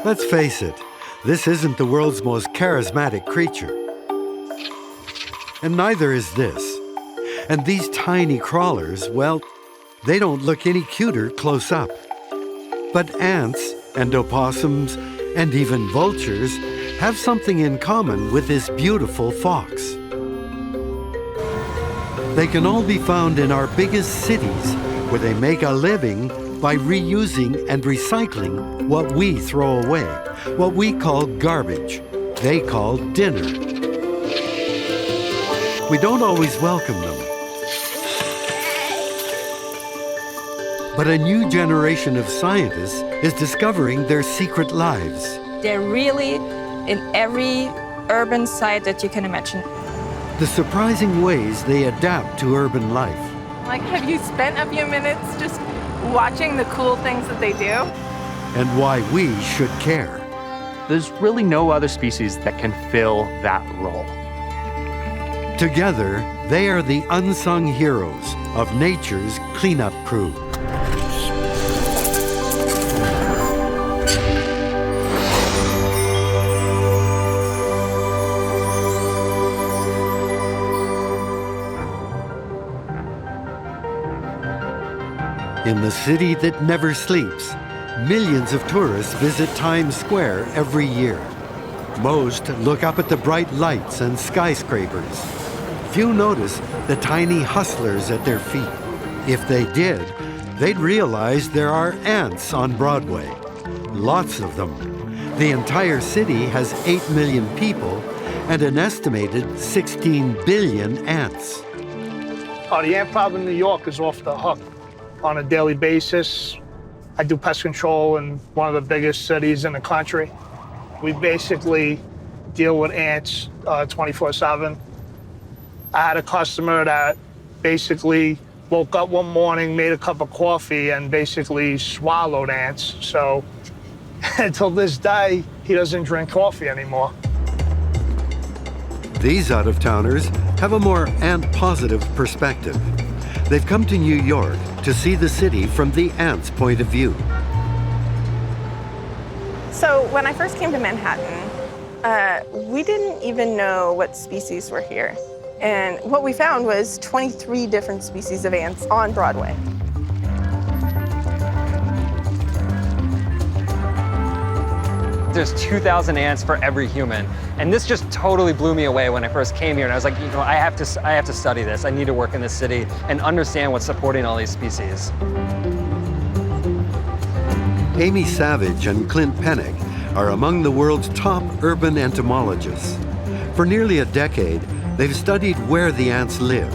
Let's face it, this isn't the world's most charismatic creature. And neither is this. And these tiny crawlers, well, they don't look any cuter close up. But ants and opossums and even vultures have something in common with this beautiful fox. They can all be found in our biggest cities, where they make a living by reusing and recycling what we throw away, what we call garbage, they call dinner. We don't always welcome them. But a new generation of scientists is discovering their secret lives. They're really in every urban site that you can imagine. The surprising ways they adapt to urban life. Like, have you spent a few minutes just watching the cool things that they do? And why we should care. There's really no other species that can fill that role. Together, they are the unsung heroes of nature's cleanup crew. In the city that never sleeps, millions of tourists visit Times Square every year. Most look up at the bright lights and skyscrapers. Few notice the tiny hustlers at their feet. If they did, they'd realize there are ants on Broadway. Lots of them. The entire city has 8 million people and an estimated 16 billion ants. The ant problem in New York is off the hook. On a daily basis, I do pest control in one of the biggest cities in the country. We basically deal with ants 24/7. I had a customer that basically woke up one morning, made a cup of coffee, and basically swallowed ants. So until this day, he doesn't drink coffee anymore. These out-of-towners have a more ant-positive perspective. They've come to New York to see the city from the ants' point of view. So when I first came to Manhattan, we didn't even know what species were here. And what we found was 23 different species of ants on Broadway. There's 2,000 ants for every human. And this just totally blew me away when I first came here. And I was like, you know, I have to study this. I need to work in this city and understand what's supporting all these species. Amy Savage and Clint Pennick are among the world's top urban entomologists. For nearly a decade, they've studied where the ants live,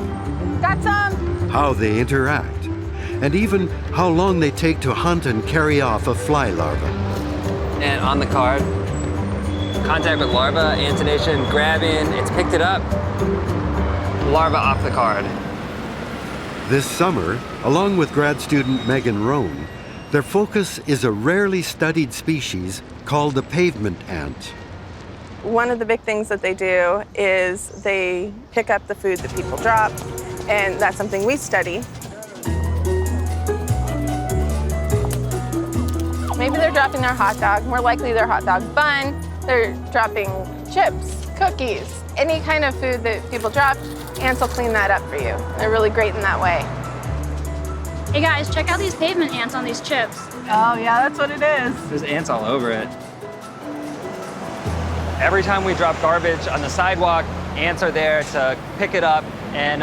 Got some? how they interact, and even how long they take to hunt and carry off a fly larva. And on the card, contact with larva, antination, grabbing, it's picked it up. Larva off the card. This summer, along with grad student Megan Rohn, their focus is a rarely studied species called the pavement ant. One of the big things that they do is they pick up the food that people drop, and that's something we study. Maybe they're dropping their hot dog, more likely their hot dog bun. They're dropping chips, cookies, any kind of food that people drop, ants will clean that up for you. They're really great in that way. Hey guys, check out these pavement ants on these chips. Oh yeah, that's what it is. There's ants all over it. Every time we drop garbage on the sidewalk, ants are there to pick it up and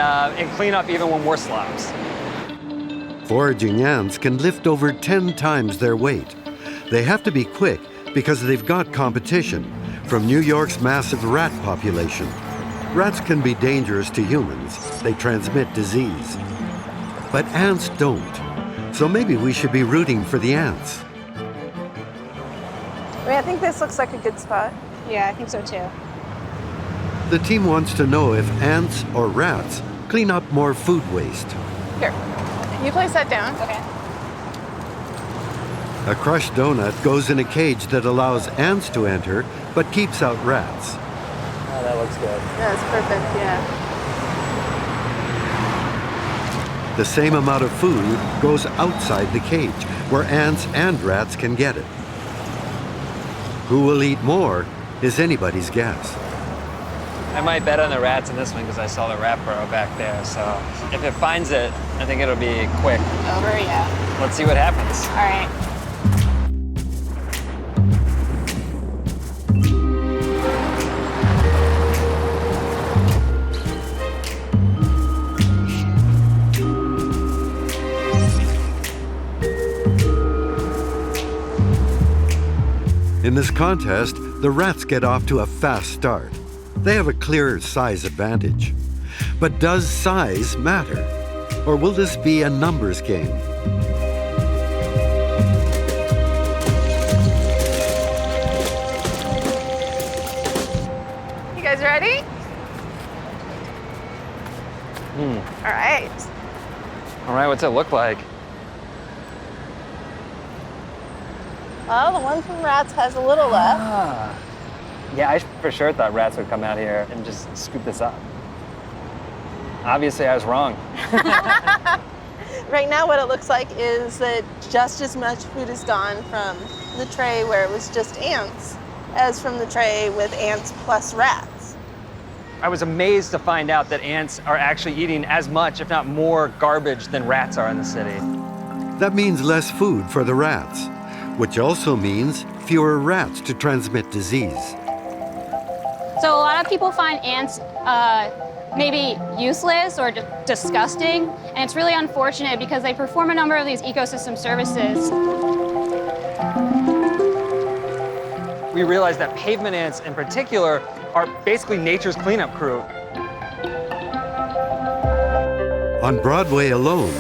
clean up even when we're slobs. Foraging ants can lift over 10 times their weight. They have to be quick because they've got competition from New York's massive rat population. Rats can be dangerous to humans. They transmit disease. But ants don't. So maybe we should be rooting for the ants. I think this looks like a good spot. Yeah, I think so too. The team wants to know if ants or rats clean up more food waste. Here, you place that down. Okay. A crushed donut goes in a cage that allows ants to enter, but keeps out rats. Oh, that looks good. That's perfect, yeah. The same amount of food goes outside the cage, where ants and rats can get it. Who will eat more is anybody's guess. I might bet on the rats in this one because I saw the rat burrow back there. So if it finds it, I think it'll be quick. Over, yeah. Let's see what happens. All right. In this contest, the rats get off to a fast start. They have a clear size advantage. But does size matter? Or will this be a numbers game? You guys ready? All right. All right, what's it look like? Well, the one from rats has a little left. Ah. Yeah, I for sure thought rats would come out here and just scoop this up. Obviously, I was wrong. Right now, what it looks like is that just as much food is gone from the tray where it was just ants as from the tray with ants plus rats. I was amazed to find out that ants are actually eating as much, if not more, garbage than rats are in the city. That means less food for the rats, which also means fewer rats to transmit disease. So a lot of people find ants maybe useless or disgusting, and it's really unfortunate because they perform a number of these ecosystem services. We realized that pavement ants in particular are basically nature's cleanup crew. On Broadway alone,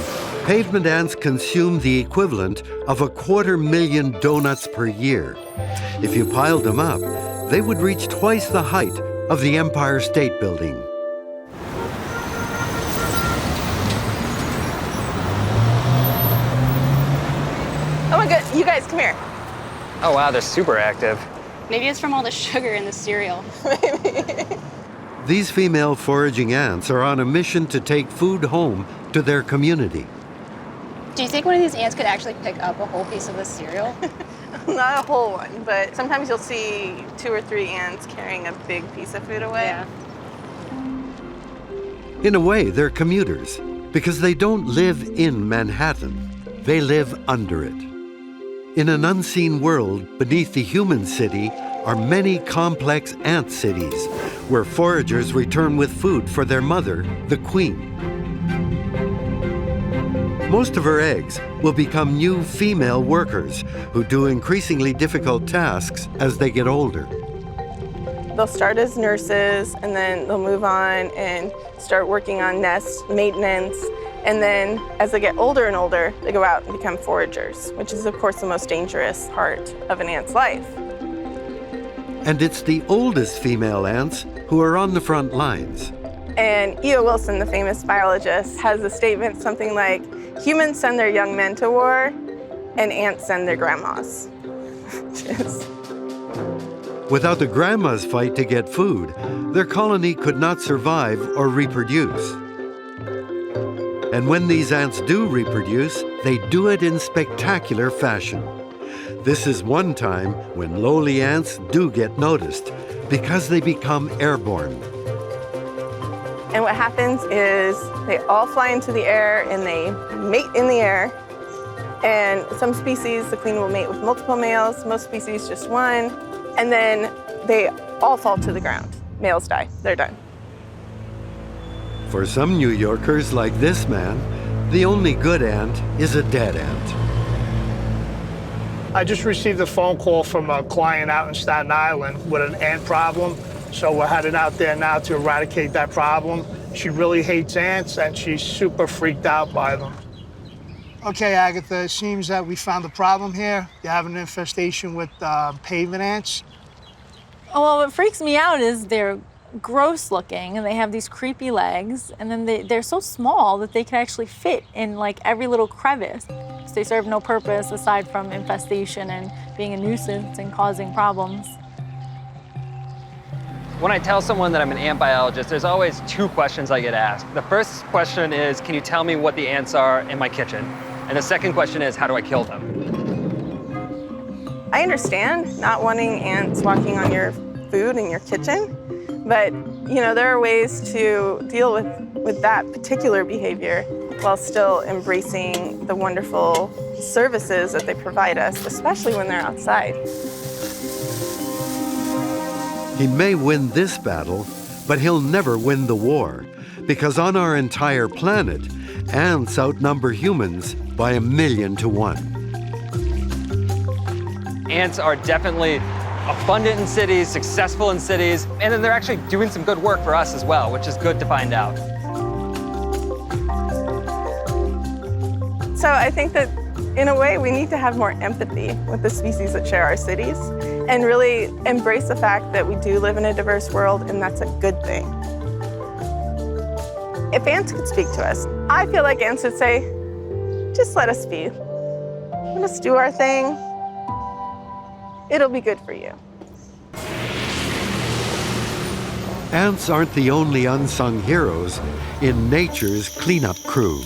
pavement ants consume the equivalent of 250,000 donuts per year. If you piled them up, they would reach twice the height of the Empire State Building. Oh my god, you guys, come here. Oh wow, they're super active. Maybe it's from all the sugar in the cereal. These female foraging ants are on a mission to take food home to their community. Do you think one of these ants could actually pick up a whole piece of the cereal? Not a whole one, but sometimes you'll see 2 or 3 ants carrying a big piece of food away. Yeah. In a way, they're commuters because they don't live in Manhattan. They live under it. In an unseen world beneath the human city are many complex ant cities where foragers return with food for their mother, the queen. Most of her eggs will become new female workers who do increasingly difficult tasks as they get older. They'll start as nurses, and then they'll move on and start working on nest maintenance. And then as they get older and older, they go out and become foragers, which is, of course, the most dangerous part of an ant's life. And it's the oldest female ants who are on the front lines. And E.O. Wilson, the famous biologist, has a statement something like, humans send their young men to war, and ants send their grandmas. Without the grandma's fight to get food, their colony could not survive or reproduce. And when these ants do reproduce, they do it in spectacular fashion. This is one time when lowly ants do get noticed because they become airborne. And what happens is they all fly into the air and they mate in the air. And some species, the queen will mate with multiple males, most species just one. And then they all fall to the ground. Males die, they're done. For some New Yorkers like this man, the only good ant is a dead ant. I just received a phone call from a client out in Staten Island with an ant problem. So we're headed out there now to eradicate that problem. She really hates ants and she's super freaked out by them. Okay, Agatha, it seems that we found a problem here. You have an infestation with pavement ants. Oh, well, what freaks me out is they're gross looking and they have these creepy legs, and then they're so small that they can actually fit in like every little crevice. So they serve no purpose aside from infestation and being a nuisance and causing problems. When I tell someone that I'm an ant biologist, there's always 2 questions I get asked. The first question is, can you tell me what the ants are in my kitchen? And the second question is, how do I kill them? I understand not wanting ants walking on your food in your kitchen, but there are ways to deal with that particular behavior while still embracing the wonderful services that they provide us, especially when they're outside. He may win this battle, but he'll never win the war, because on our entire planet, ants outnumber humans by 1,000,000 to 1. Ants are definitely abundant in cities, successful in cities, and then they're actually doing some good work for us as well, which is good to find out. So I think that in a way we need to have more empathy with the species that share our cities and really embrace the fact that we do live in a diverse world, and that's a good thing. If ants could speak to us, I feel like ants would say, just let us be. Let us do our thing. It'll be good for you. Ants aren't the only unsung heroes in nature's cleanup crew.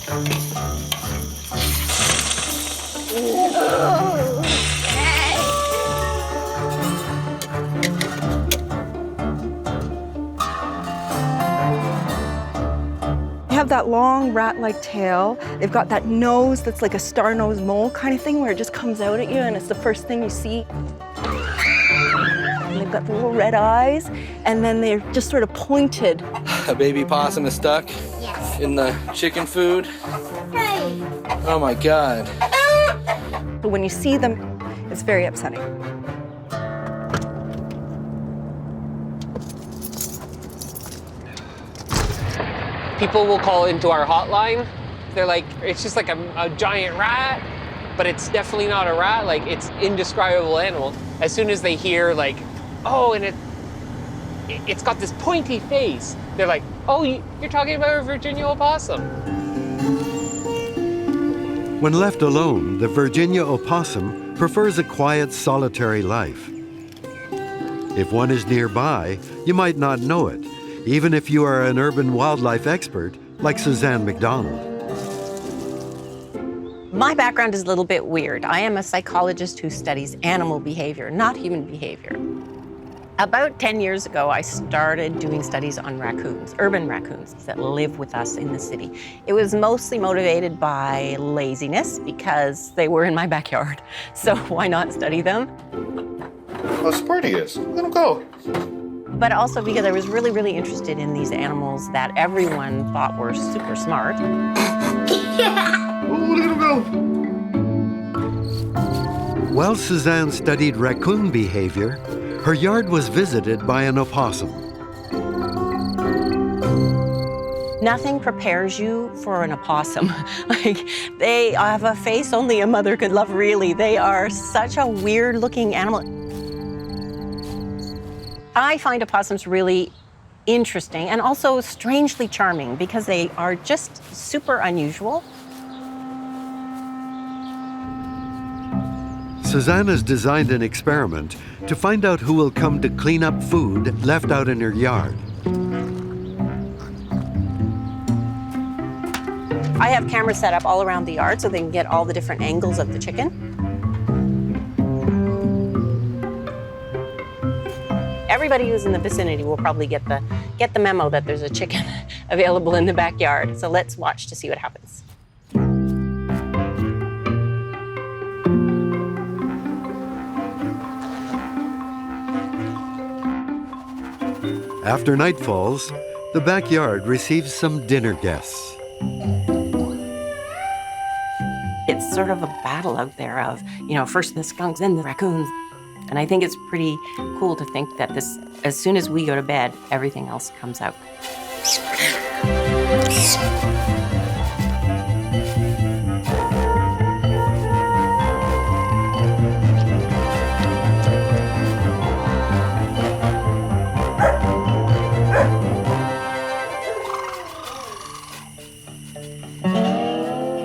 They have that long rat-like tail. They've got that nose that's like a star-nosed mole kind of thing where it just comes out at you and it's the first thing you see. And they've got the little red eyes, and then they're just sort of pointed. A baby possum is stuck in the chicken food. Oh my God. But when you see them, it's very upsetting. People will call into our hotline. They're like, it's just like a giant rat, but it's definitely not a rat. Like, it's indescribable animal. As soon as they hear like, oh, and it's got this pointy face, they're like, oh, you're talking about a Virginia opossum. When left alone, the Virginia opossum prefers a quiet, solitary life. If one is nearby, you might not know it, even if you are an urban wildlife expert like Suzanne McDonald. My background is a little bit weird. I am a psychologist who studies animal behavior, not human behavior. About 10 years ago, I started doing studies on raccoons, urban raccoons that live with us in the city. It was mostly motivated by laziness because they were in my backyard. So why not study them? How smart he is. Let him go. But also because I was really, really interested in these animals that everyone thought were super smart. Yeah. Oh, let him go. While Suzanne studied raccoon behavior, her yard was visited by an opossum. Nothing prepares you for an opossum. Like, they have a face only a mother could love, really. They are such a weird-looking animal. I find opossums really interesting and also strangely charming because they are just super unusual. Suzanne has designed an experiment to find out who will come to clean up food left out in her yard. I have cameras set up all around the yard so they can get all the different angles of the chicken. Everybody who's in the vicinity will probably get the memo that there's a chicken available in the backyard. So let's watch to see what happens. After night falls, the backyard receives some dinner guests. It's sort of a battle out there of, first the skunks, then the raccoons. And I think it's pretty cool to think that as soon as we go to bed, everything else comes out.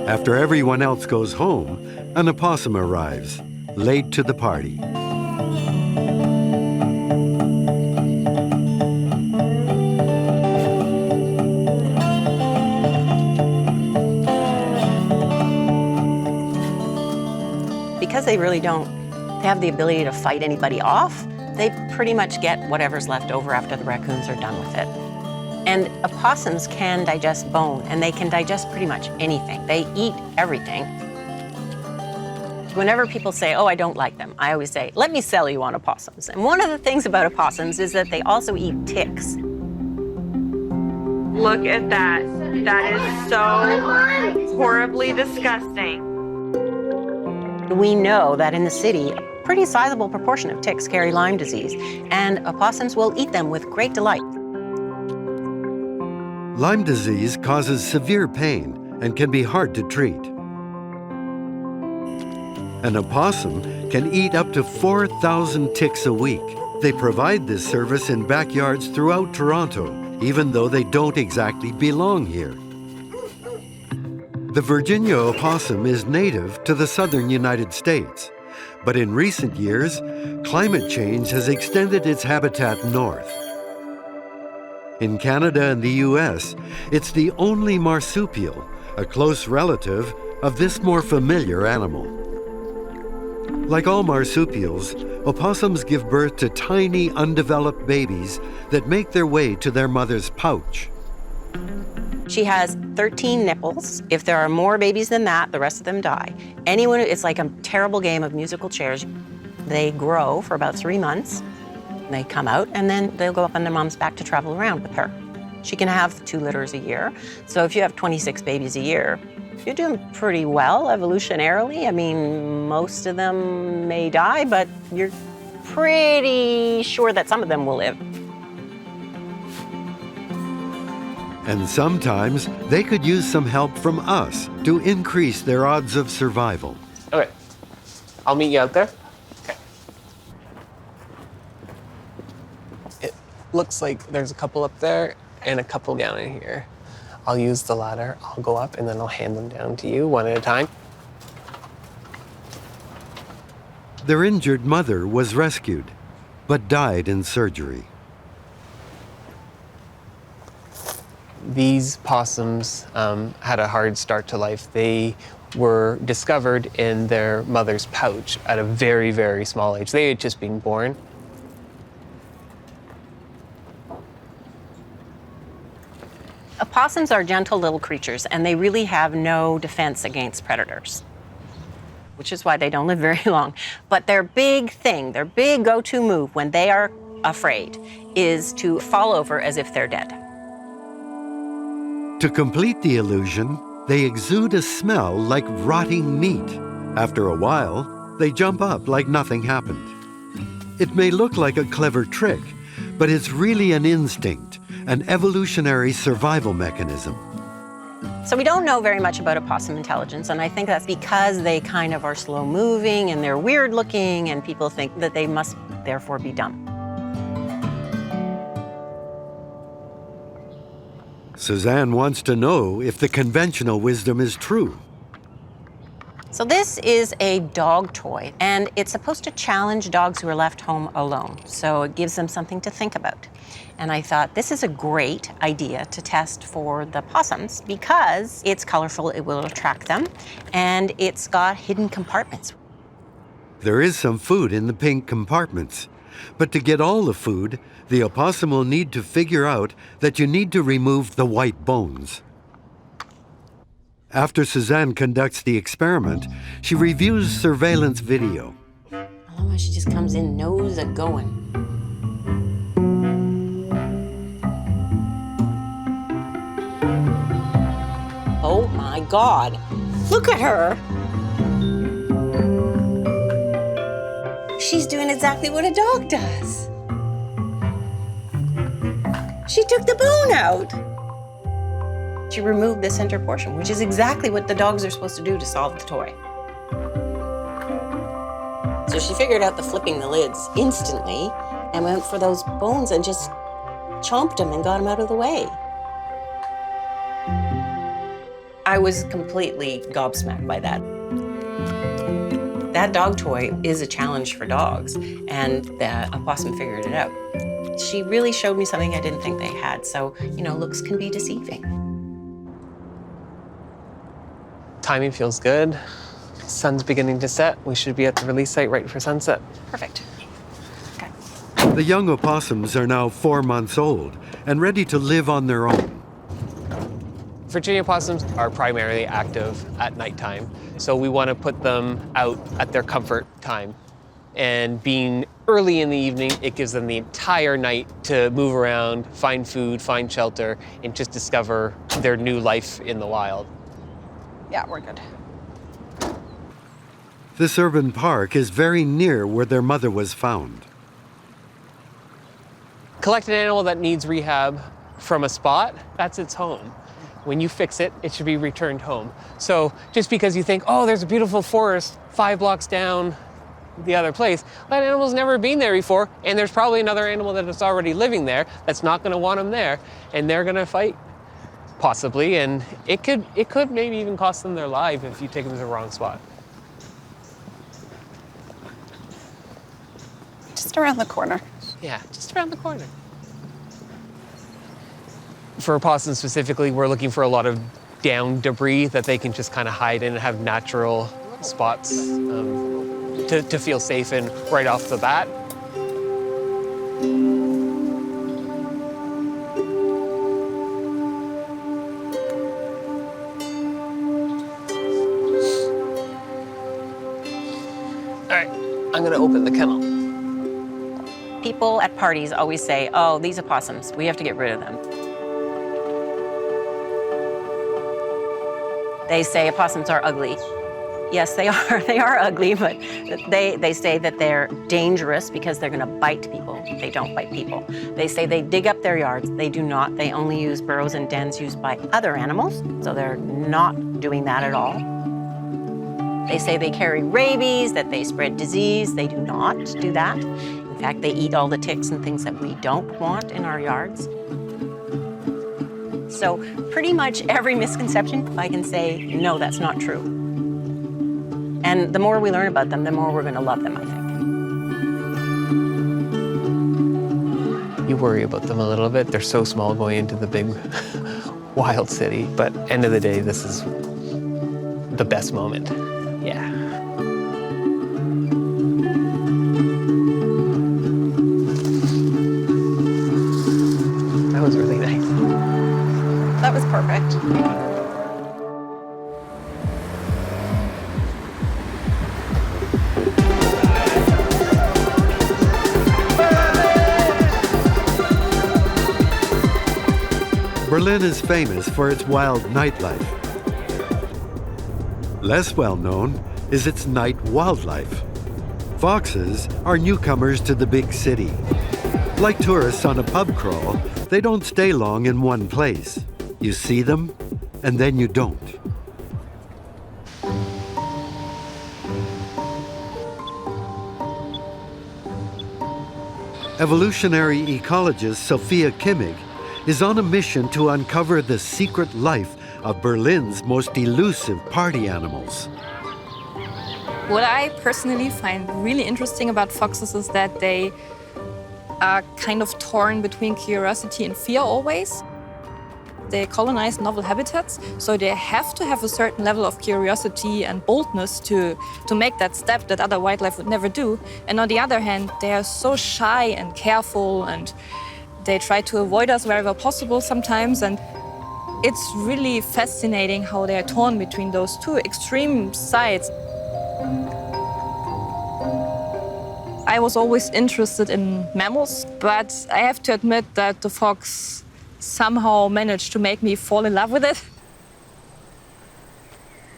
After everyone else goes home, an opossum arrives, late to the party. Because they really don't They have the ability to fight anybody off. They pretty much get whatever's left over after the raccoons are done with it. And opossums can digest bone, and they can digest pretty much anything. They eat everything. Whenever people say, oh, I don't like them, I always say, let me sell you on opossums. And one of the things about opossums is that they also eat ticks. Look at that. That is so horribly disgusting. We know that in the city, a pretty sizable proportion of ticks carry Lyme disease, and opossums will eat them with great delight. Lyme disease causes severe pain and can be hard to treat. An opossum can eat up to 4,000 ticks a week. They provide this service in backyards throughout Toronto, even though they don't exactly belong here. The Virginia opossum is native to the southern United States, but in recent years, climate change has extended its habitat north. In Canada and the US, it's the only marsupial, a close relative of this more familiar animal. Like all marsupials, opossums give birth to tiny, undeveloped babies that make their way to their mother's pouch. She has 13 nipples. If there are more babies than that, the rest of them die. It's like a terrible game of musical chairs. They grow for about 3 months. They come out, and then they'll go up on their mom's back to travel around with her. She can have 2 litters a year. So if you have 26 babies a year, you're doing pretty well evolutionarily. I mean, most of them may die, but you're pretty sure that some of them will live. And sometimes they could use some help from us to increase their odds of survival. Okay, I'll meet you out there. Okay. It looks like there's a couple up there and a couple down in here. I'll use the ladder, I'll go up, and then I'll hand them down to you one at a time. Their injured mother was rescued, but died in surgery. These possums had a hard start to life. They were discovered in their mother's pouch at a very, very small age. They had just been born. Opossums are gentle little creatures, and they really have no defense against predators, which is why they don't live very long. But their big thing, their big go-to move when they are afraid is to fall over as if they're dead. To complete the illusion, they exude a smell like rotting meat. After a while, they jump up like nothing happened. It may look like a clever trick, but it's really an instinct, an evolutionary survival mechanism. So we don't know very much about opossum intelligence, and I think that's because they kind of are slow-moving and they're weird-looking, and people think that they must therefore be dumb. Suzanne wants to know if the conventional wisdom is true. So this is a dog toy, and it's supposed to challenge dogs who are left home alone. So it gives them something to think about. And I thought this is a great idea to test for the possums because it's colorful, it will attract them, and it's got hidden compartments. There is some food in the pink compartments, but to get all the food, the opossum will need to figure out that you need to remove the white bones. After Suzanne conducts the experiment, she reviews surveillance video. I love how she just comes in, nose a going. Oh my God, look at her. She's doing exactly what a dog does. She took the bone out. She removed the center portion, which is exactly what the dogs are supposed to do to solve the toy. So she figured out the flipping the lids instantly and went for those bones and just chomped them and got them out of the way. I was completely gobsmacked by that. That dog toy is a challenge for dogs, and the opossum figured it out. She really showed me something I didn't think they had, so, looks can be deceiving. Timing feels good. Sun's beginning to set. We should be at the release site right for sunset. Perfect. The young opossums are now 4 months old and ready to live on their own. Virginia opossums are primarily active at nighttime, so we want to put them out at their comfort time. And being early in the evening, it gives them the entire night to move around, find food, find shelter, and just discover their new life in the wild. Yeah, we're good. This urban park is very near where their mother was found. Collect an animal that needs rehab from a spot, that's its home. When you fix it, it should be returned home. So just because you think, oh, there's a beautiful forest 5 blocks down the other place, that animal's never been there before, and there's probably another animal that is already living there that's not gonna want them there, and they're gonna fight, possibly, and it could maybe even cost them their life if you take them to the wrong spot. Just around the corner. Yeah, just around the corner. For opossums specifically, we're looking for a lot of down debris that they can just kind of hide in and have natural spots to feel safe in right off the bat. All right, I'm gonna open the kennel. People at parties always say, oh, these opossums, we have to get rid of them. They say opossums are ugly. Yes, they are. They are ugly, but they say that they're dangerous because they're gonna bite people. They don't bite people. They say they dig up their yards. They do not. They only use burrows and dens used by other animals, so they're not doing that at all. They say they carry rabies, that they spread disease. They do not do that. In fact, they eat all the ticks and things that we don't want in our yards. So pretty much every misconception, I can say, no, that's not true. And the more we learn about them, the more we're gonna love them, I think. You worry about them a little bit. They're so small going into the big wild city, but end of the day, this is the best moment. Yeah. That was really nice. That was perfect. Berlin is famous for its wild nightlife. Less well known is its night wildlife. Foxes are newcomers to the big city. Like tourists on a pub crawl, they don't stay long in one place. You see them, and then you don't. Evolutionary ecologist Sophia Kimmig is on a mission to uncover the secret life of Berlin's most elusive party animals. What I personally find really interesting about foxes is that they are kind of torn between curiosity and fear always. They colonize novel habitats, so they have to have a certain level of curiosity and boldness to make that step that other wildlife would never do. And on the other hand, they are so shy and careful, and they try to avoid us wherever possible sometimes. And it's really fascinating how they are torn between those two extreme sides. I was always interested in mammals, but I have to admit that the fox somehow managed to make me fall in love with it.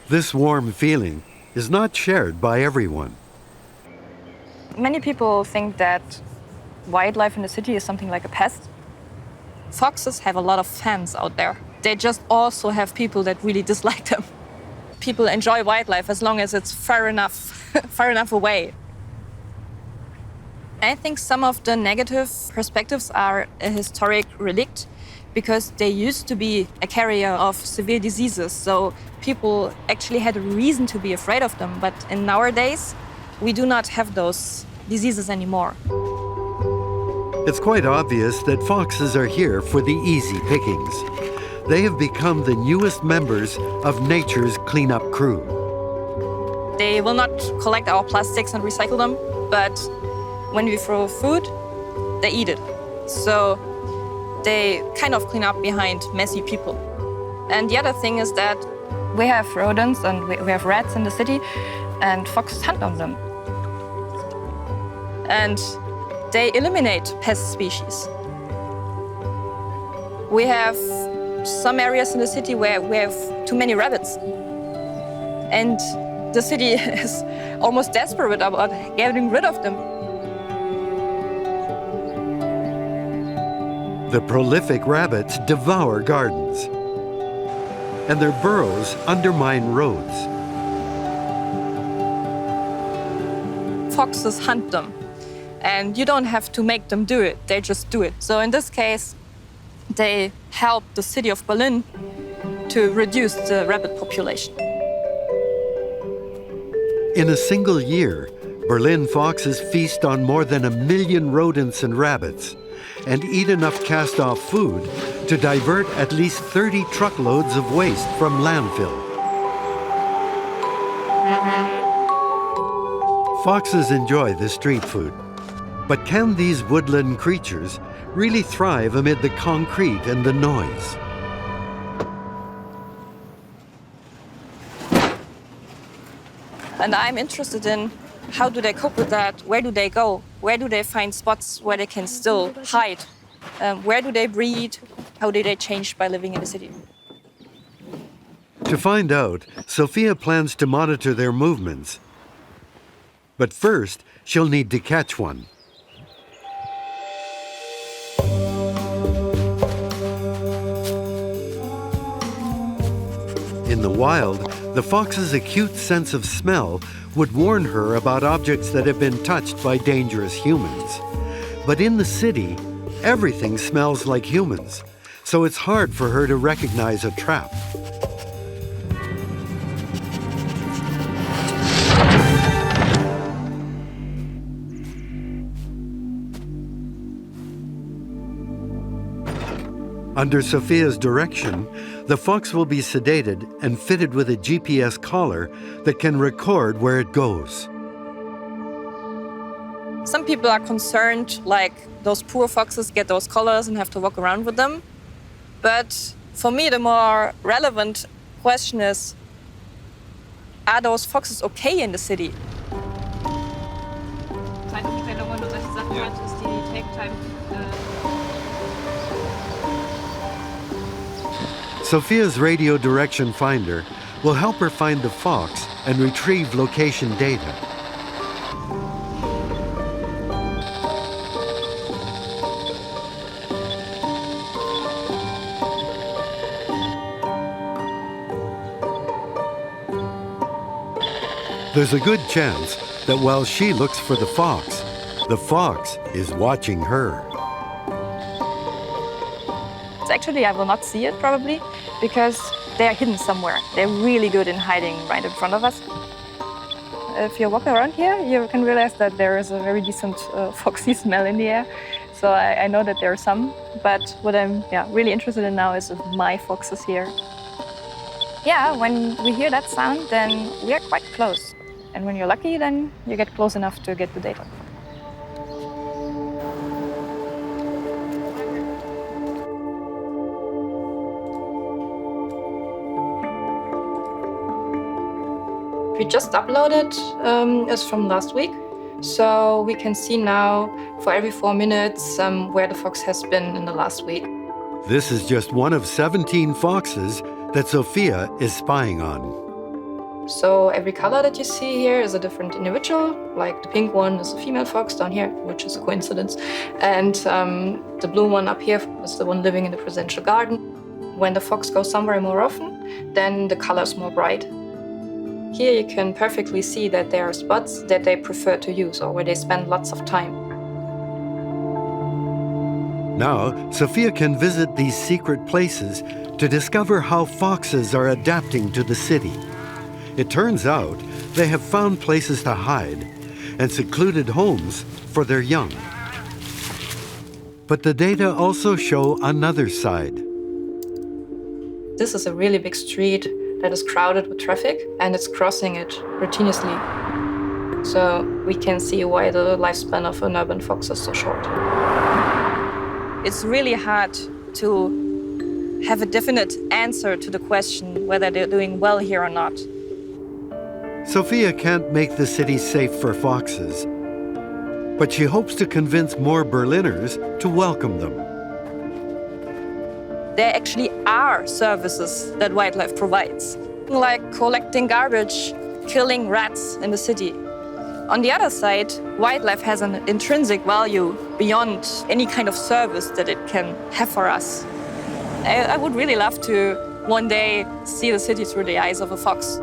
This warm feeling is not shared by everyone. Many people think that wildlife in the city is something like a pest. Foxes have a lot of fans out there. They just also have people that really dislike them. People enjoy wildlife as long as it's far enough away. I think some of the negative perspectives are a historic relic because they used to be a carrier of severe diseases, so people actually had a reason to be afraid of them. But in nowadays, we do not have those diseases anymore. It's quite obvious that foxes are here for the easy pickings. They have become the newest members of nature's cleanup crew. They will not collect our plastics and recycle them, but when we throw food, they eat it. So they kind of clean up behind messy people. And the other thing is that we have rodents and we have rats in the city, and foxes hunt on them. And they eliminate pest species. We have some areas in the city where we have too many rabbits. And the city is almost desperate about getting rid of them. The prolific rabbits devour gardens, and their burrows undermine roads. Foxes hunt them, and you don't have to make them do it, they just do it. So in this case, they help the city of Berlin to reduce the rabbit population. In a single year, Berlin foxes feast on more than 1 million rodents and rabbits and eat enough cast-off food to divert at least 30 truckloads of waste from landfill. Foxes enjoy the street food, but can these woodland creatures really thrive amid the concrete and the noise? And I'm interested in how do they cope with that? Where do they go? Where do they find spots where they can still hide? Where do they breed? How do they change by living in the city? To find out, Sophia plans to monitor their movements. But first, she'll need to catch one. In the wild, the fox's acute sense of smell would warn her about objects that have been touched by dangerous humans. But in the city, everything smells like humans, so it's hard for her to recognize a trap. Under Sophia's direction, the fox will be sedated and fitted with a GPS collar that can record where it goes. Some people are concerned, like those poor foxes get those collars and have to walk around with them. But for me, the more relevant question is, are those foxes okay in the city? Sophia's radio direction finder will help her find the fox and retrieve location data. There's a good chance that while she looks for the fox is watching her. Actually, I will not see it probably because they are hidden somewhere. They're really good in hiding right in front of us. If you walk around here, you can realize that there is a very decent foxy smell in the air. So I know that there are some, but what I'm really interested in now is if my fox is here. Yeah, when we hear that sound, then we are quite close. And when you're lucky, then you get close enough to get the data. We just uploaded is from last week. So we can see now for every 4 minutes where the fox has been in the last week. This is just one of 17 foxes that Sophia is spying on. So every color that you see here is a different individual. Like the pink one is a female fox down here, which is a coincidence. And the blue one up here is the one living in the presidential garden. When the fox goes somewhere more often, then the color is more bright. Here you can perfectly see that there are spots that they prefer to use or where they spend lots of time. Now, Sophia can visit these secret places to discover how foxes are adapting to the city. It turns out they have found places to hide and secluded homes for their young. But the data also show another side. This is a really big street that is crowded with traffic, and it's crossing it routinely. So we can see why the lifespan of an urban fox is so short. It's really hard to have a definite answer to the question whether they're doing well here or not. Sophia can't make the city safe for foxes, but she hopes to convince more Berliners to welcome them. There actually are services that wildlife provides, like collecting garbage, killing rats in the city. On the other side, wildlife has an intrinsic value beyond any kind of service that it can have for us. I would really love to one day see the city through the eyes of a fox.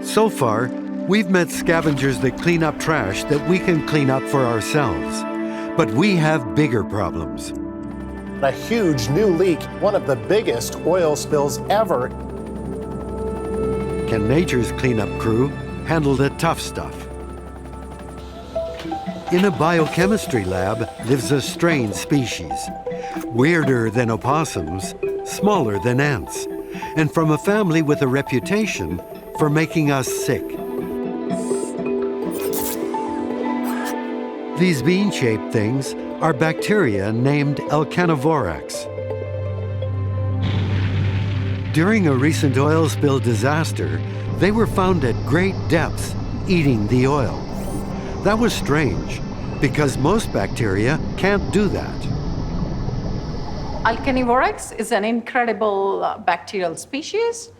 So far, we've met scavengers that clean up trash that we can clean up for ourselves. But we have bigger problems. A huge new leak, one of the biggest oil spills ever. Can nature's cleanup crew handle the tough stuff? In a biochemistry lab lives a strange species, weirder than opossums, smaller than ants, and from a family with a reputation for making us sick. These bean-shaped things are bacteria named Elcanovorax. During a recent oil spill disaster, they were found at great depths eating the oil. That was strange, because most bacteria can't do that. Elcanovorax is an incredible bacterial species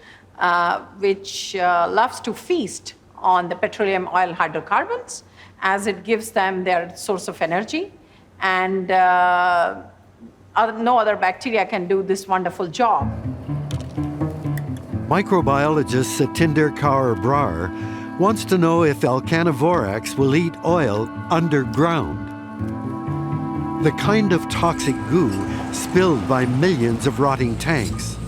which loves to feast on the petroleum oil hydrocarbons as it gives them their source of energy. And no other bacteria can do this wonderful job. Microbiologist Satinder Kaur-Brar wants to know if Elcanovorax will eat oil underground. The kind of toxic goo spilled by millions of rotting tanks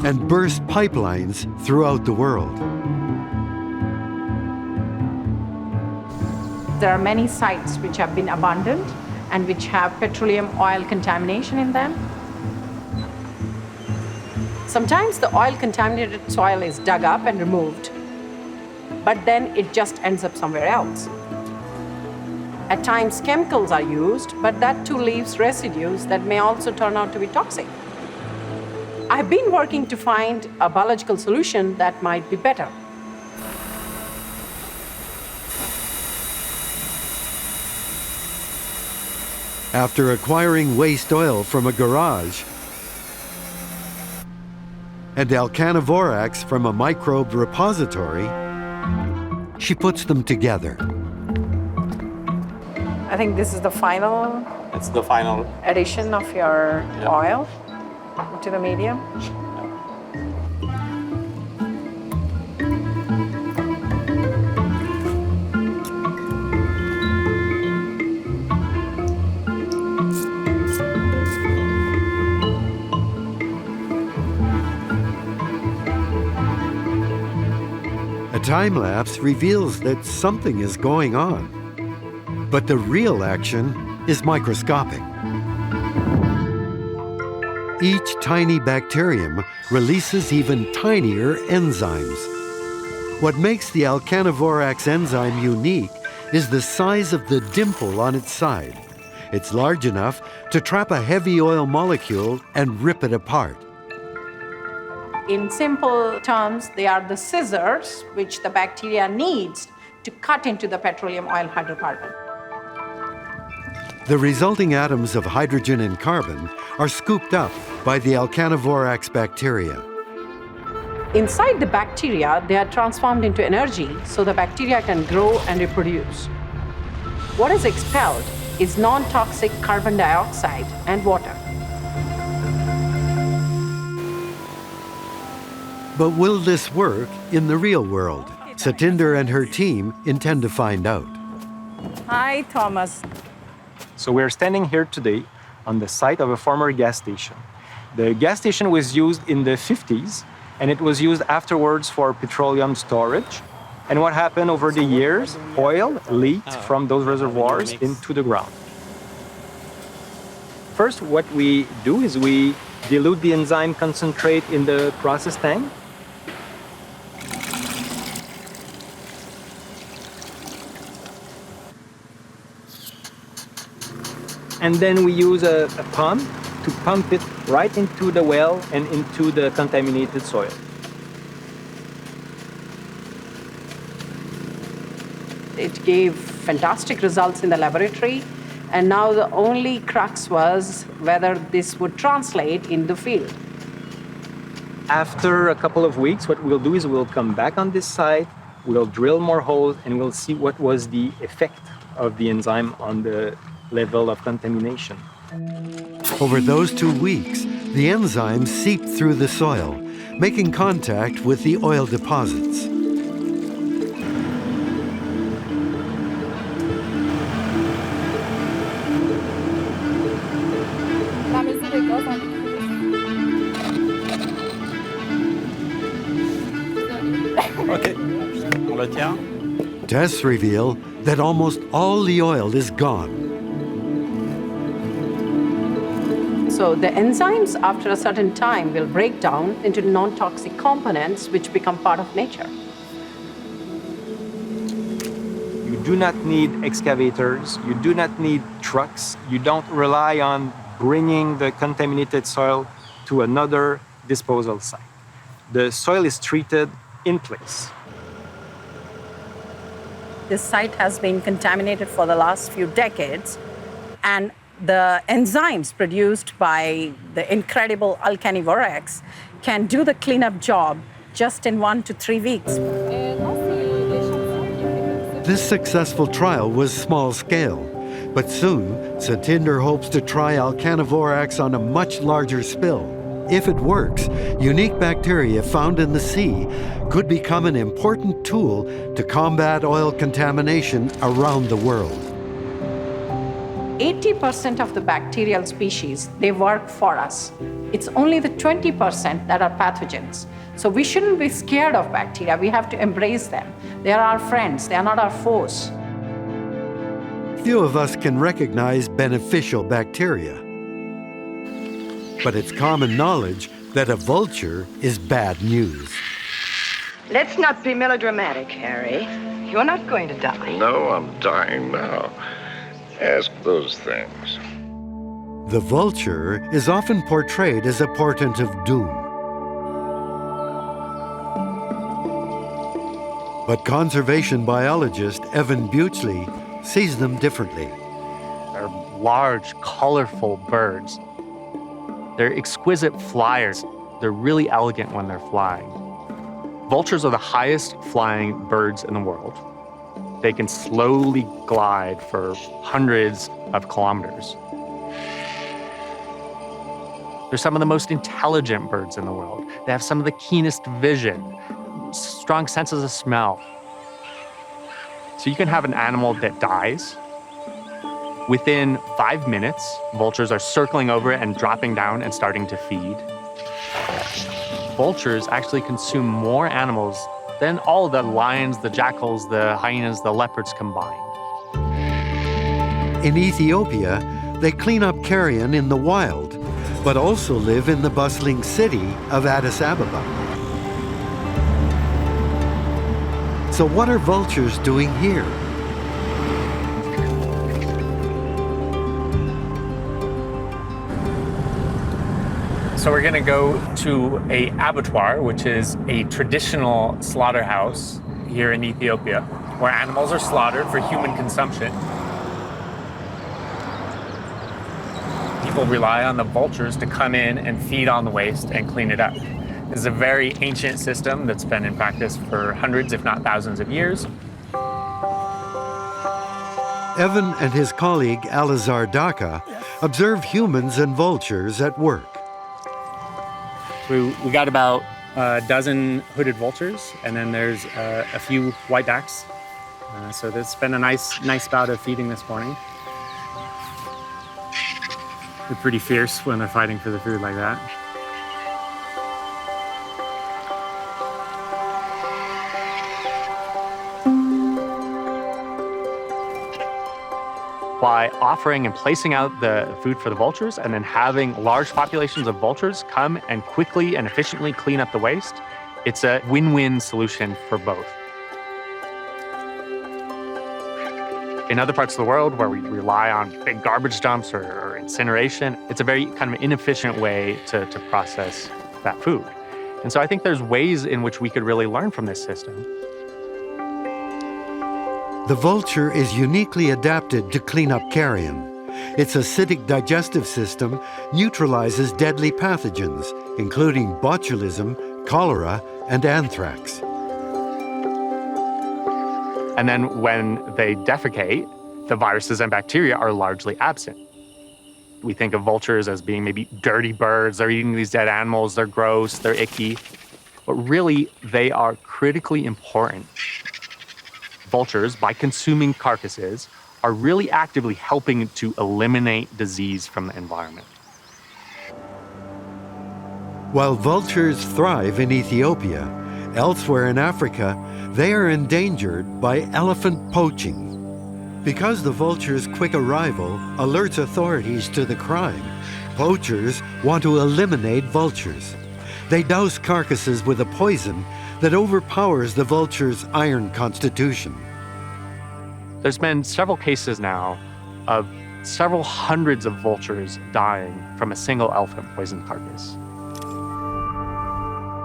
and burst pipelines throughout the world. There are many sites which have been abandoned and which have petroleum oil contamination in them. Sometimes the oil-contaminated soil is dug up and removed, but then it just ends up somewhere else. At times, chemicals are used, but that too leaves residues that may also turn out to be toxic. I've been working to find a biological solution that might be better. After acquiring waste oil from a garage and Elcanovorax from a microbe repository, she puts them together. I think this is the final. It's the final addition of your oil to the medium. A time-lapse reveals that something is going on, but the real action is microscopic. Each tiny bacterium releases even tinier enzymes. What makes the Elcanovorax enzyme unique is the size of the dimple on its side. It's large enough to trap a heavy oil molecule and rip it apart. In simple terms, they are the scissors which the bacteria needs to cut into the petroleum oil hydrocarbon. The resulting atoms of hydrogen and carbon are scooped up by the Elcanovorax bacteria. Inside the bacteria, they are transformed into energy so the bacteria can grow and reproduce. What is expelled is non-toxic carbon dioxide and water. But will this work in the real world? Satinder and her team intend to find out. Hi, Thomas. So we're standing here today on the site of a former gas station. The gas station was used in the 50s, and it was used afterwards for petroleum storage. And what happened over the years? Oil leaked from those reservoirs into the ground. First, what we do is we dilute the enzyme concentrate in the process tank. And then we use a pump to pump it right into the well and into the contaminated soil. It gave fantastic results in the laboratory, and now the only crux was whether this would translate in the field. After a couple of weeks, what we'll do is we'll come back on this site, we'll drill more holes, and we'll see what was the effect of the enzyme on the level of contamination. Over those 2 weeks, the enzymes seeped through the soil, making contact with the oil deposits. Tests reveal that almost all the oil is gone. So the enzymes, after a certain time, will break down into non-toxic components which become part of nature. You do not need excavators, you do not need trucks, you don't rely on bringing the contaminated soil to another disposal site. The soil is treated in place. This site has been contaminated for the last few decades, and the enzymes produced by the incredible Alcanivorex can do the cleanup job just in 1 to 3 weeks. This successful trial was small scale, but soon Satinder hopes to try Alcanivorex on a much larger spill. If it works, unique bacteria found in the sea could become an important tool to combat oil contamination around the world. 80% of the bacterial species, they work for us. It's only the 20% that are pathogens. So we shouldn't be scared of bacteria. We have to embrace them. They are our friends. They are not our foes. Few of us can recognize beneficial bacteria. But it's common knowledge that a vulture is bad news. Let's not be melodramatic, Harry. You're not going to die. No, I'm dying now. Ask those things. The vulture is often portrayed as a portent of doom. But conservation biologist Evan Buchley sees them differently. They're large, colorful birds. They're exquisite flyers. They're really elegant when they're flying. Vultures are the highest flying birds in the world. They can slowly glide for hundreds of kilometers. They're some of the most intelligent birds in the world. They have some of the keenest vision, strong senses of smell. So you can have an animal that dies. Within 5 minutes, vultures are circling over it and dropping down and starting to feed. Vultures actually consume more animals than all the lions, the jackals, the hyenas, the leopards combined. In Ethiopia, they clean up carrion in the wild, but also live in the bustling city of Addis Ababa. So what are vultures doing here? So we're gonna go to an abattoir, which is a traditional slaughterhouse here in Ethiopia, where animals are slaughtered for human consumption. People rely on the vultures to come in and feed on the waste and clean it up. This is a very ancient system that's been in practice for hundreds, if not thousands of years. Evan and his colleague Alizar Daka observe humans and vultures at work. We got about a dozen hooded vultures, and then there's a few white backs. So it's been a nice bout of feeding this morning. They're pretty fierce when they're fighting for the food like that. by offering and placing out the food for the vultures and then having large populations of vultures come and quickly and efficiently clean up the waste, it's a win-win solution for both. In other parts of the world where we rely on big garbage dumps or incineration, it's a very kind of inefficient way to process that food. And so I think there's ways in which we could really learn from this system. The vulture is uniquely adapted to clean up carrion. Its acidic digestive system neutralizes deadly pathogens, including botulism, cholera, and anthrax. And then when they defecate, the viruses and bacteria are largely absent. We think of vultures as being maybe dirty birds. They're eating these dead animals. They're gross. They're icky. But really, they are critically important. Vultures, by consuming carcasses, are really actively helping to eliminate disease from the environment. While vultures thrive in Ethiopia, elsewhere in Africa, they are endangered by elephant poaching. Because the vulture's quick arrival alerts authorities to the crime, poachers want to eliminate vultures. They douse carcasses with a poison that overpowers the vulture's iron constitution. There's been several cases now of several hundreds of vultures dying from a single elephant poison carcass.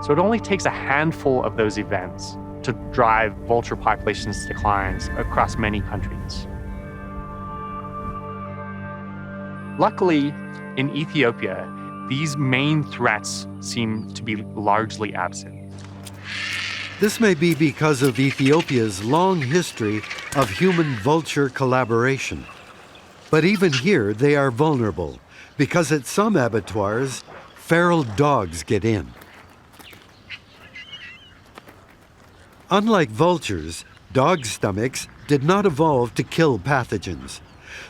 So it only takes a handful of those events to drive vulture populations declines across many countries. Luckily, in Ethiopia, these main threats seem to be largely absent. This may be because of Ethiopia's long history of human-vulture collaboration. But even here, they are vulnerable, because at some abattoirs, feral dogs get in. Unlike vultures, dogs' stomachs did not evolve to kill pathogens.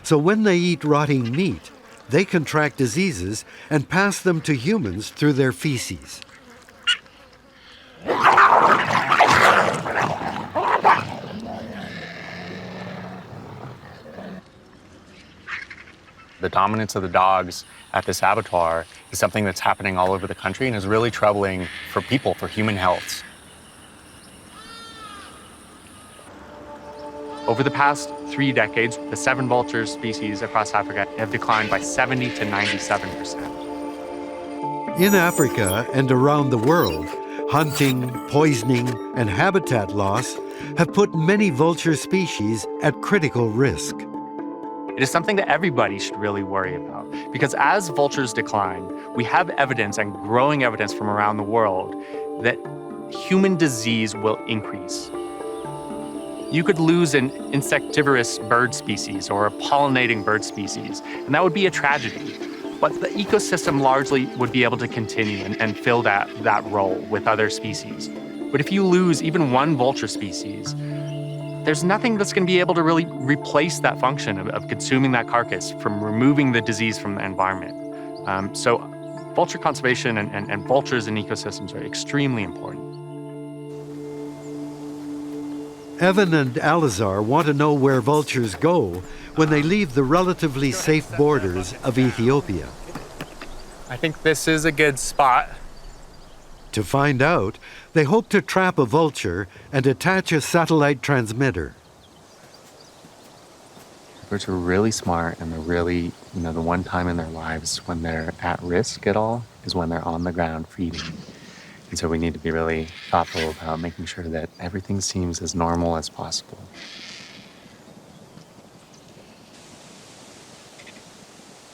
So when they eat rotting meat, they contract diseases and pass them to humans through their feces. The dominance of the dogs at this abattoir is something that's happening all over the country and is really troubling for people, for human health. Over the past 3 decades, the 7 vulture species across Africa have declined by 70 to 97%. In Africa and around the world, hunting, poisoning, and habitat loss have put many vulture species at critical risk. It is something that everybody should really worry about, because as vultures decline, we have evidence and growing evidence from around the world that human disease will increase. You could lose an insectivorous bird species or a pollinating bird species, and that would be a tragedy. But the ecosystem largely would be able to continue and fill that role with other species. But if you lose even one vulture species, there's nothing that's going to be able to really replace that function of consuming that carcass, from removing the disease from the environment. So vulture conservation and vultures in ecosystems are extremely important. Evan and Alizar want to know where vultures go when they leave the relatively safe borders of Ethiopia. I think this is a good spot. To find out, they hope to trap a vulture and attach a satellite transmitter. Birds are really smart, and they're really, the one time in their lives when they're at risk at all is when they're on the ground feeding. And so we need to be really thoughtful about making sure that everything seems as normal as possible.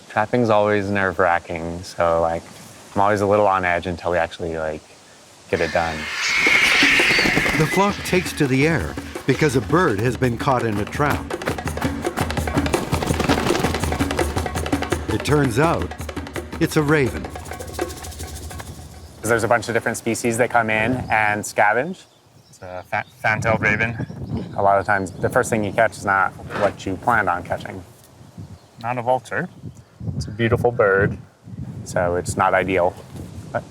Trapping's always nerve-wracking, so I'm always a little on edge until we actually get it done. The flock takes to the air because a bird has been caught in a trap. It turns out it's a raven. There's a bunch of different species that come in and scavenge. It's a fan-tailed raven. A lot of times, the first thing you catch is not what you planned on catching. Not a vulture. It's a beautiful bird, so it's not ideal, but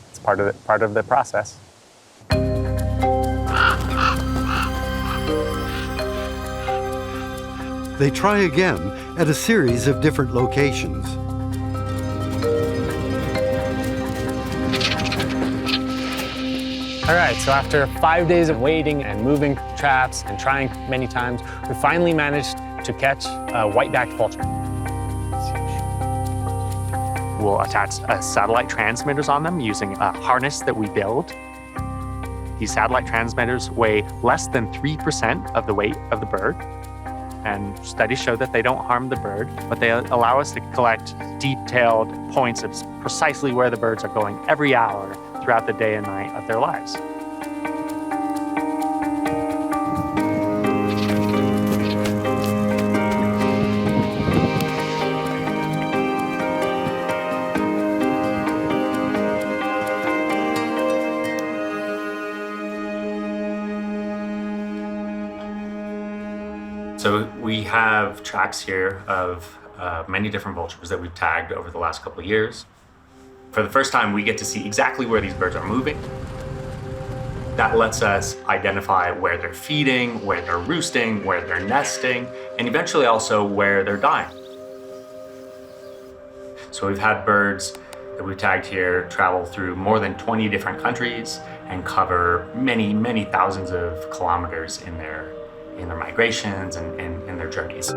it's part of the process. They try again at a series of different locations. All right, so after 5 days of waiting and moving traps and trying many times, we finally managed to catch a white-backed vulture. We'll attach satellite transmitters on them using a harness that we build. These satellite transmitters weigh less than 3% of the weight of the bird. And studies show that they don't harm the bird, but they allow us to collect detailed points of precisely where the birds are going every hour throughout the day and night of their lives. So we have tracks here of many different vultures that we've tagged over the last couple of years. For the first time, we get to see exactly where these birds are moving. That lets us identify where they're feeding, where they're roosting, where they're nesting, and eventually also where they're dying. So we've had birds that we've tagged here travel through more than 20 different countries and cover many, many thousands of kilometers in their migrations and in their journeys.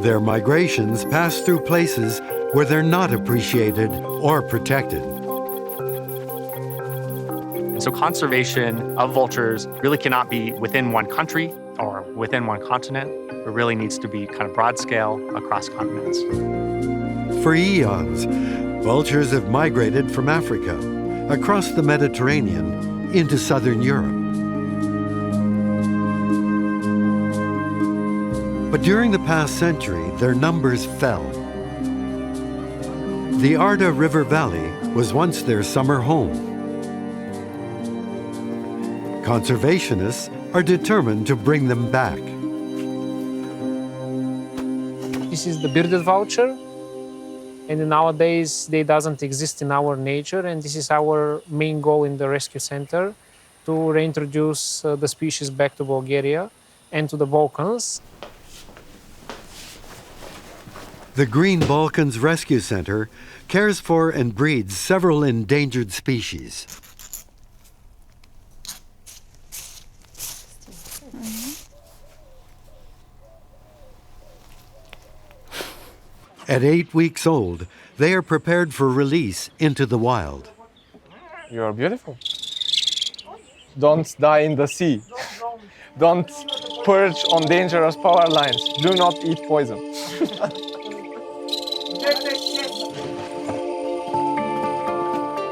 Their migrations pass through places where they're not appreciated or protected. So conservation of vultures really cannot be within one country or within one continent. It really needs to be kind of broad scale across continents. For eons, vultures have migrated from Africa, across the Mediterranean, into southern Europe. But during the past century, their numbers fell. The Arda River Valley was once their summer home. Conservationists are determined to bring them back. This is the bearded vulture, and nowadays they doesn't exist in our nature, and this is our main goal in the rescue center, to reintroduce the species back to Bulgaria and to the Balkans. The Green Balkans Rescue Center cares for and breeds several endangered species. At 8 weeks old, they are prepared for release into the wild. You are beautiful. Don't die in the sea. Don't perch on dangerous power lines. Do not eat poison.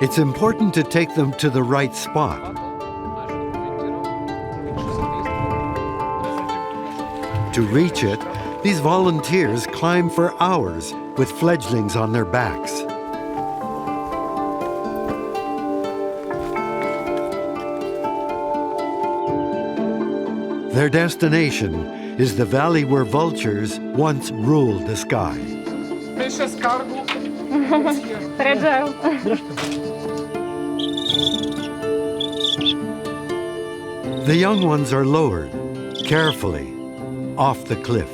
It's important to take them to the right spot. To reach it, these volunteers climb for hours with fledglings on their backs. Their destination is the valley where vultures once ruled the sky. The young ones are lowered carefully off the cliff.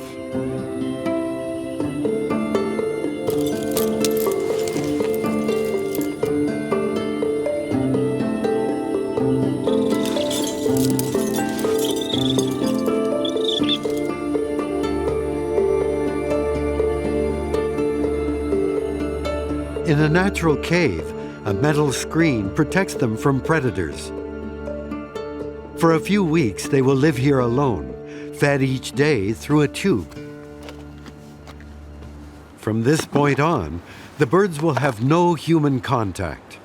In a natural cave, a metal screen protects them from predators. For a few weeks, they will live here alone, fed each day through a tube. From this point on, the birds will have no human contact.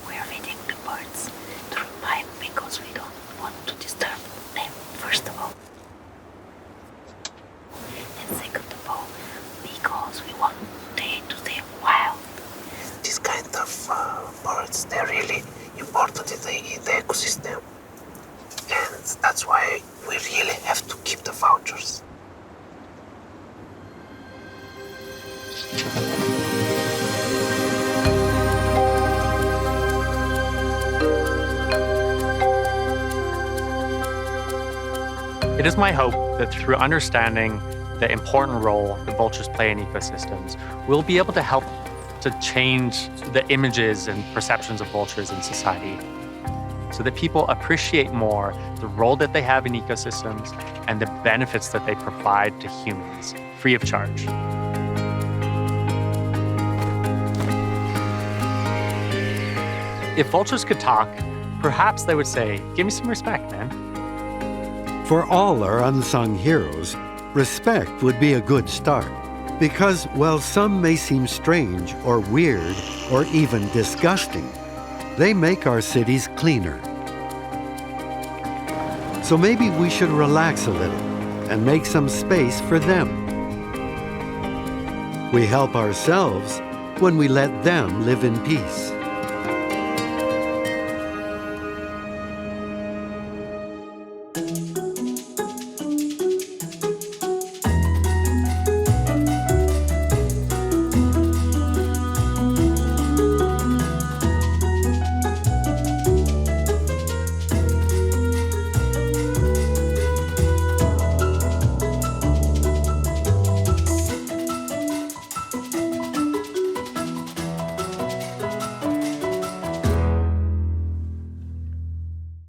We are feeding the birds through pipe because we don't want to disturb them, first of all. And second of all, because we want them to stay wild. These kind of birds, they're really important in the ecosystem. And that's why we really have to It is my hope that through understanding the important role that vultures play in ecosystems, we'll be able to help to change the images and perceptions of vultures in society so that people appreciate more the role that they have in ecosystems and the benefits that they provide to humans, free of charge. If vultures could talk, perhaps they would say, "Give me some respect, man." For all our unsung heroes, respect would be a good start. Because while some may seem strange or weird or even disgusting, they make our cities cleaner. So maybe we should relax a little and make some space for them. We help ourselves when we let them live in peace.